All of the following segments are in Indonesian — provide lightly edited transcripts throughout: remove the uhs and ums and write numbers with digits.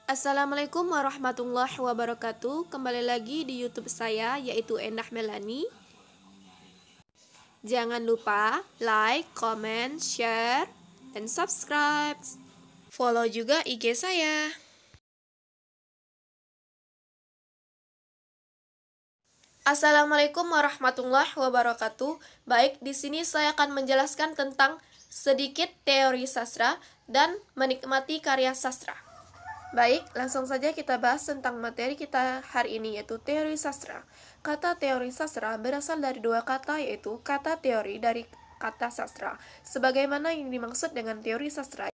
Assalamualaikum warahmatullahi wabarakatuh. Kembali lagi di YouTube saya, yaitu Endah Melani. Jangan lupa like, comment, share, dan subscribe. Follow juga IG saya. Assalamualaikum warahmatullahi wabarakatuh. Baik, di sini saya akan menjelaskan tentang sedikit teori sastra dan menikmati karya sastra. Baik, langsung saja kita bahas tentang materi kita hari ini, yaitu teori sastra. Kata teori sastra berasal dari dua kata, yaitu kata teori dari kata sastra. Sebagaimana yang dimaksud dengan teori sastra,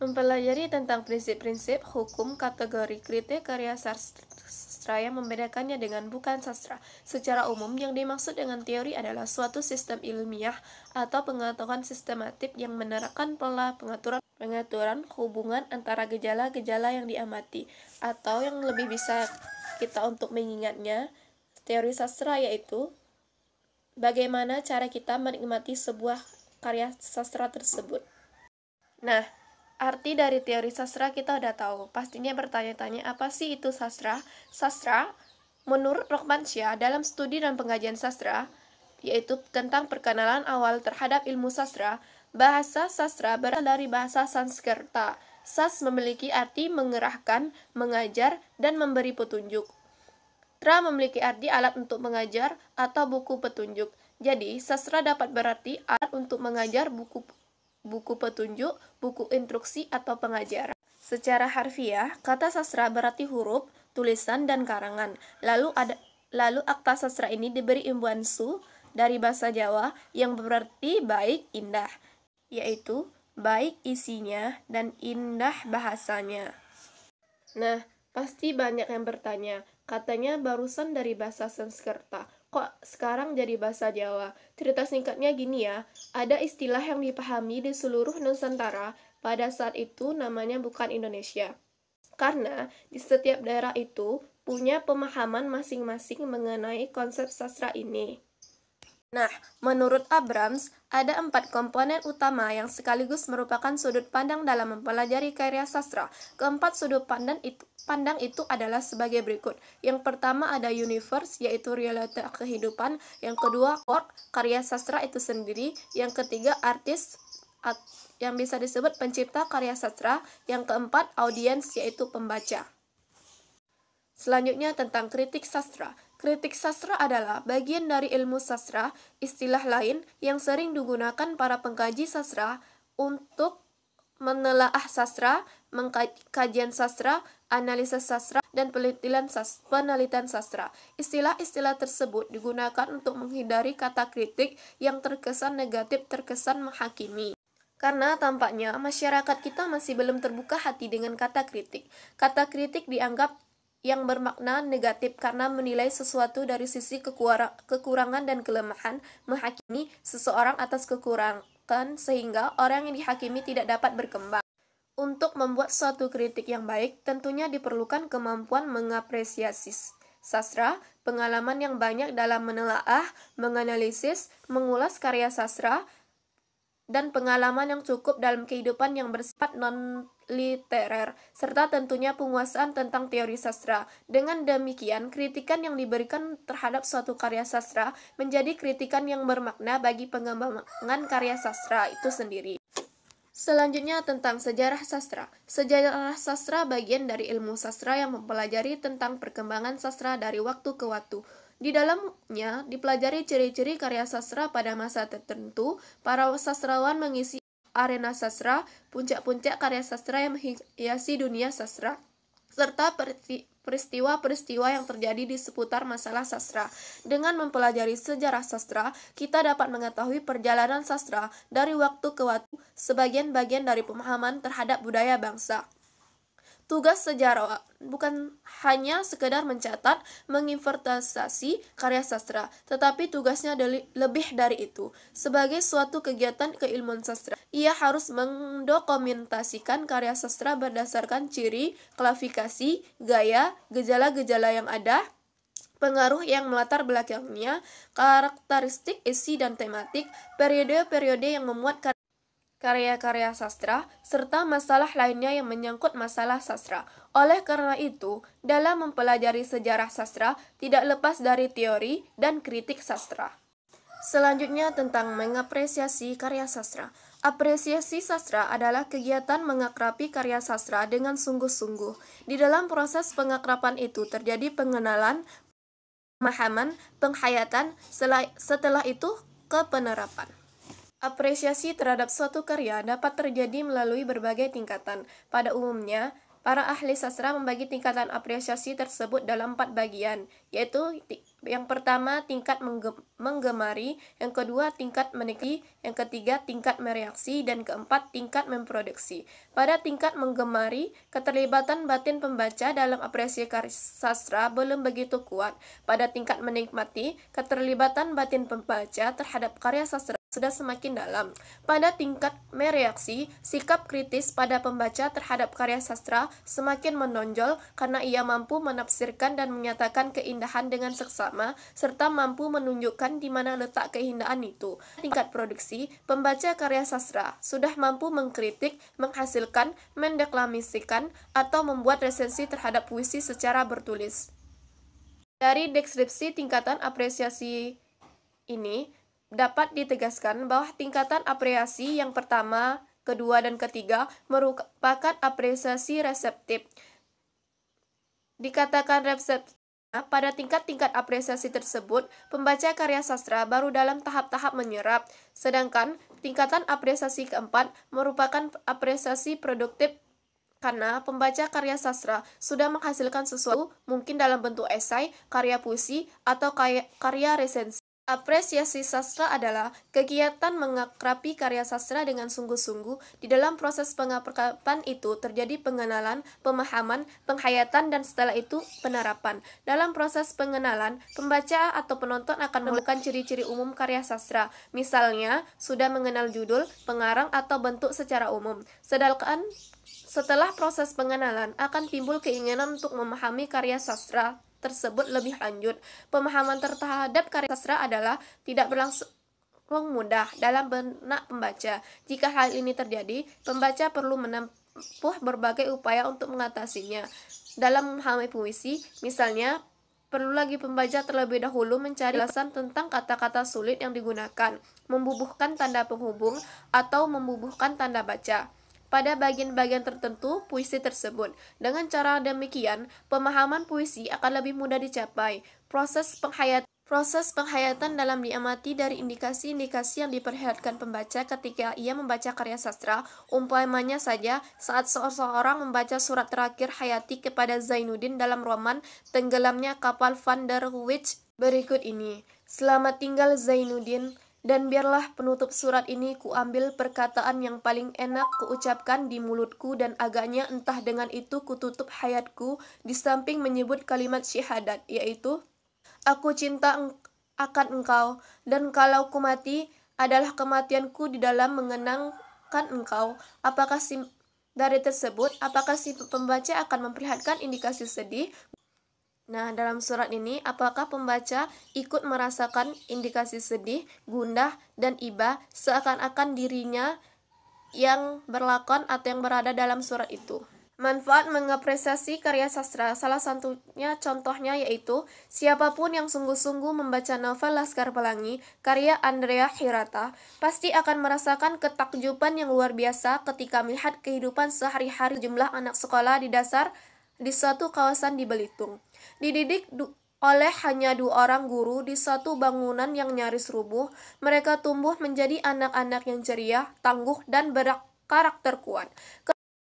mempelajari tentang prinsip-prinsip, hukum, kategori, kriteria sastra yang membedakannya dengan bukan sastra. Secara umum, yang dimaksud dengan teori adalah suatu sistem ilmiah atau pengetahuan sistematik yang menerapkan pola pengaturan hubungan antara gejala-gejala yang diamati, atau yang lebih bisa kita untuk mengingatnya, teori sastra yaitu bagaimana cara kita menikmati sebuah karya sastra tersebut. Nah, arti dari teori sastra kita udah tahu. Pastinya bertanya-tanya, apa sih itu sastra? Sastra, menurut Rohmansyah dalam studi dan pengajian sastra, yaitu tentang perkenalan awal terhadap ilmu sastra. Bahasa sastra berasal dari bahasa Sanskerta. Sas memiliki arti mengerahkan, mengajar, dan memberi petunjuk. Tra memiliki arti alat untuk mengajar atau buku petunjuk. Jadi, sastra dapat berarti alat untuk mengajar, buku petunjuk, buku instruksi, atau pengajaran. Secara harfiah, kata sastra berarti huruf, tulisan, dan karangan. Lalu akta sastra ini diberi imbuhan su dari bahasa Jawa yang berarti baik, indah, yaitu baik isinya dan indah bahasanya. Nah, pasti banyak yang bertanya, katanya barusan dari bahasa Sanskerta, kok sekarang jadi bahasa Jawa? Cerita singkatnya gini ya, ada istilah yang dipahami di seluruh Nusantara, pada saat itu namanya bukan Indonesia. Karena di setiap daerah itu punya pemahaman masing-masing mengenai konsep sastra ini. Nah, menurut Abrams, ada 4 komponen utama yang sekaligus merupakan sudut pandang dalam mempelajari karya sastra. Keempat sudut pandang itu adalah sebagai berikut. Yang pertama ada universe, yaitu realita kehidupan. Yang kedua, work, karya sastra itu sendiri. Yang ketiga, artis, yang bisa disebut pencipta karya sastra. Yang keempat, audiens, yaitu pembaca. Selanjutnya tentang kritik sastra. Kritik sastra adalah bagian dari ilmu sastra, istilah lain yang sering digunakan para pengkaji sastra untuk menelaah sastra, kajian sastra, analisis sastra, dan penelitian sastra. Istilah-istilah tersebut digunakan untuk menghindari kata kritik yang terkesan negatif, terkesan menghakimi. Karena tampaknya masyarakat kita masih belum terbuka hati dengan kata kritik. Kata kritik dianggap yang bermakna negatif karena menilai sesuatu dari sisi kekurangan dan kelemahan, menghakimi seseorang atas kekurangan sehingga orang yang dihakimi tidak dapat berkembang. Untuk membuat suatu kritik yang baik, tentunya diperlukan kemampuan mengapresiasi sastra, pengalaman yang banyak dalam menelaah, menganalisis, mengulas karya sastra, dan pengalaman yang cukup dalam kehidupan yang bersifat non-literer, serta tentunya penguasaan tentang teori sastra. Dengan demikian, kritikan yang diberikan terhadap suatu karya sastra menjadi kritikan yang bermakna bagi pengembangan karya sastra itu sendiri. Selanjutnya tentang sejarah sastra. Sejarah sastra bagian dari ilmu sastra yang mempelajari tentang perkembangan sastra dari waktu ke waktu. Di dalamnya dipelajari ciri-ciri karya sastra pada masa tertentu. Para sastrawan mengisi arena sastra, puncak-puncak karya sastra yang menghiasi dunia sastra, serta peristiwa-peristiwa yang terjadi di seputar masalah sastra. Dengan mempelajari sejarah sastra, kita dapat mengetahui perjalanan sastra dari waktu ke waktu, sebagian bagian dari pemahaman terhadap budaya bangsa. Tugas sejarawan bukan hanya sekedar mencatat, menginventarisasi karya sastra, tetapi tugasnya lebih dari itu. Sebagai suatu kegiatan keilmuan sastra, ia harus mendokumentasikan karya sastra berdasarkan ciri, klasifikasi, gaya, gejala-gejala yang ada, pengaruh yang melatar belakangnya, karakteristik, isi dan tematik, periode-periode yang memuat karya. karya-karya sastra, serta masalah lainnya yang menyangkut masalah sastra. Oleh karena itu, dalam mempelajari sejarah sastra, tidak lepas dari teori dan kritik sastra. Selanjutnya tentang mengapresiasi karya sastra. Apresiasi sastra adalah kegiatan mengakrapi karya sastra dengan sungguh-sungguh. Di dalam proses pengakrapan itu terjadi pengenalan, pemahaman, penghayatan, setelah itu kepenerapan. Apresiasi terhadap suatu karya dapat terjadi melalui berbagai tingkatan. Pada umumnya, para ahli sastra membagi tingkatan apresiasi tersebut dalam 4 bagian, yaitu yang pertama tingkat menggemari, yang kedua tingkat menikmati, yang ketiga tingkat mereaksi, dan keempat tingkat memproduksi. Pada tingkat menggemari, keterlibatan batin pembaca dalam apresiasi karya sastra belum begitu kuat. Pada tingkat menikmati, keterlibatan batin pembaca terhadap karya sastra sudah semakin dalam. Pada tingkat mereaksi, sikap kritis pada pembaca terhadap karya sastra semakin menonjol karena ia mampu menafsirkan dan menyatakan keindahan dengan seksama, serta mampu menunjukkan di mana letak keindahan itu. Tingkat produksi, pembaca karya sastra sudah mampu mengkritik, menghasilkan, mendeklamasikan, atau membuat resensi terhadap puisi secara bertulis. Dari deskripsi tingkatan apresiasi ini, dapat ditegaskan bahwa tingkatan apresiasi yang pertama, kedua, dan ketiga merupakan apresiasi reseptif. Dikatakan reseptif pada tingkat-tingkat apresiasi tersebut, pembaca karya sastra baru dalam tahap-tahap menyerap, sedangkan tingkatan apresiasi keempat merupakan apresiasi produktif karena pembaca karya sastra sudah menghasilkan sesuatu, mungkin dalam bentuk esai, karya puisi, atau karya resensi. Apresiasi sastra adalah kegiatan mengakrapi karya sastra dengan sungguh-sungguh. Di dalam proses pengakrapan itu terjadi pengenalan, pemahaman, penghayatan, dan setelah itu penerapan. Dalam proses pengenalan, pembaca atau penonton akan menemukan ciri-ciri umum karya sastra. Misalnya, sudah mengenal judul, pengarang, atau bentuk secara umum. Sedangkan setelah proses pengenalan, akan timbul keinginan untuk memahami karya sastra tersebut lebih lanjut. Pemahaman terhadap karya sastra adalah tidak berlangsung mudah dalam benak pembaca. Jika hal ini terjadi, pembaca perlu menempuh berbagai upaya untuk mengatasinya. Dalam memahami puisi, misalnya, perlu lagi pembaca terlebih dahulu mencari alasan tentang kata-kata sulit yang digunakan, membubuhkan tanda penghubung, atau membubuhkan tanda baca pada bagian-bagian tertentu puisi tersebut. Dengan cara demikian, pemahaman puisi akan lebih mudah dicapai. Proses penghayatan dalam diamati dari indikasi-indikasi yang diperlihatkan pembaca ketika ia membaca karya sastra. Umpamanya saja saat seseorang membaca surat terakhir Hayati kepada Zainuddin dalam roman Tenggelamnya Kapal Van der Witch berikut ini. Selamat tinggal Zainuddin. Dan biarlah penutup surat ini kuambil perkataan yang paling enak kuucapkan di mulutku, dan agaknya entah dengan itu kututup hayatku di samping menyebut kalimat syahadat, yaitu aku cinta akan engkau, dan kalau ku mati adalah kematianku di dalam mengenangkan engkau. Apakah dari tersebut, apakah si pembaca akan memperlihatkan indikasi sedih? Nah, dalam surat ini, apakah pembaca ikut merasakan indikasi sedih, gundah, dan iba seakan-akan dirinya yang berlakon atau yang berada dalam surat itu? Manfaat mengapresiasi karya sastra, salah satunya contohnya yaitu siapapun yang sungguh-sungguh membaca novel Laskar Pelangi karya Andrea Hirata pasti akan merasakan ketakjuban yang luar biasa ketika melihat kehidupan sehari-hari jumlah anak sekolah di dasar di suatu kawasan di Belitung. Dididik oleh hanya 2 orang guru di suatu bangunan yang nyaris rubuh, mereka tumbuh menjadi anak-anak yang ceria, tangguh, dan berkarakter kuat.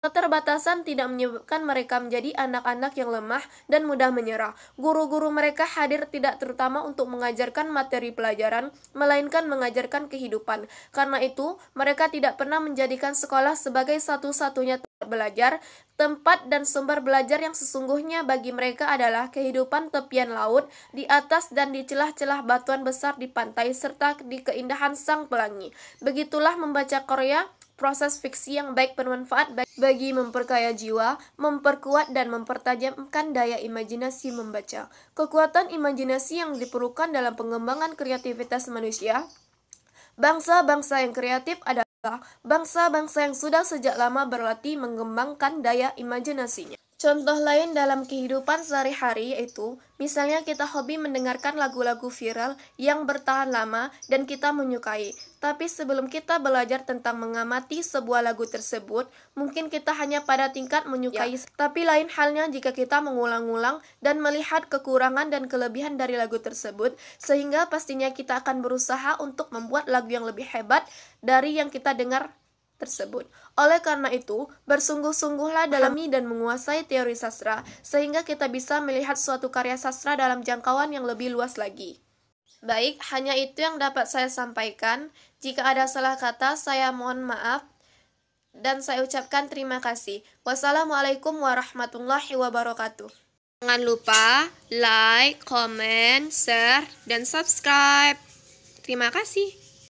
Keterbatasan tidak menyebabkan mereka menjadi anak-anak yang lemah dan mudah menyerah. Guru-guru mereka hadir tidak terutama untuk mengajarkan materi pelajaran, melainkan mengajarkan kehidupan. Karena itu, mereka tidak pernah menjadikan sekolah sebagai satu-satunya tempat belajar. Tempat dan sumber belajar yang sesungguhnya bagi mereka adalah kehidupan tepian laut, di atas dan di celah-celah batuan besar di pantai, serta di keindahan sang pelangi. Begitulah membaca karya proses fiksi yang baik bermanfaat bagi memperkaya jiwa, memperkuat dan mempertajamkan daya imajinasi membaca. Kekuatan imajinasi yang diperlukan dalam pengembangan kreativitas manusia. Bangsa-bangsa yang kreatif adalah bangsa-bangsa yang sudah sejak lama berlatih mengembangkan daya imajinasinya. Contoh lain dalam kehidupan sehari-hari yaitu, misalnya kita hobi mendengarkan lagu-lagu viral yang bertahan lama dan kita menyukai. Tapi sebelum kita belajar tentang mengamati sebuah lagu tersebut, mungkin kita hanya pada tingkat menyukai. Tapi lain halnya jika kita mengulang-ulang dan melihat kekurangan dan kelebihan dari lagu tersebut, sehingga pastinya kita akan berusaha untuk membuat lagu yang lebih hebat dari yang kita dengar tersebut. Oleh karena itu, bersungguh-sungguhlah dalami dan menguasai teori sastra, sehingga kita bisa melihat suatu karya sastra dalam jangkauan yang lebih luas lagi. Baik, hanya itu yang dapat saya sampaikan. Jika ada salah kata, saya mohon maaf, dan saya ucapkan terima kasih. Wassalamualaikum warahmatullahi wabarakatuh. Jangan lupa like, comment, share, dan subscribe. Terima kasih.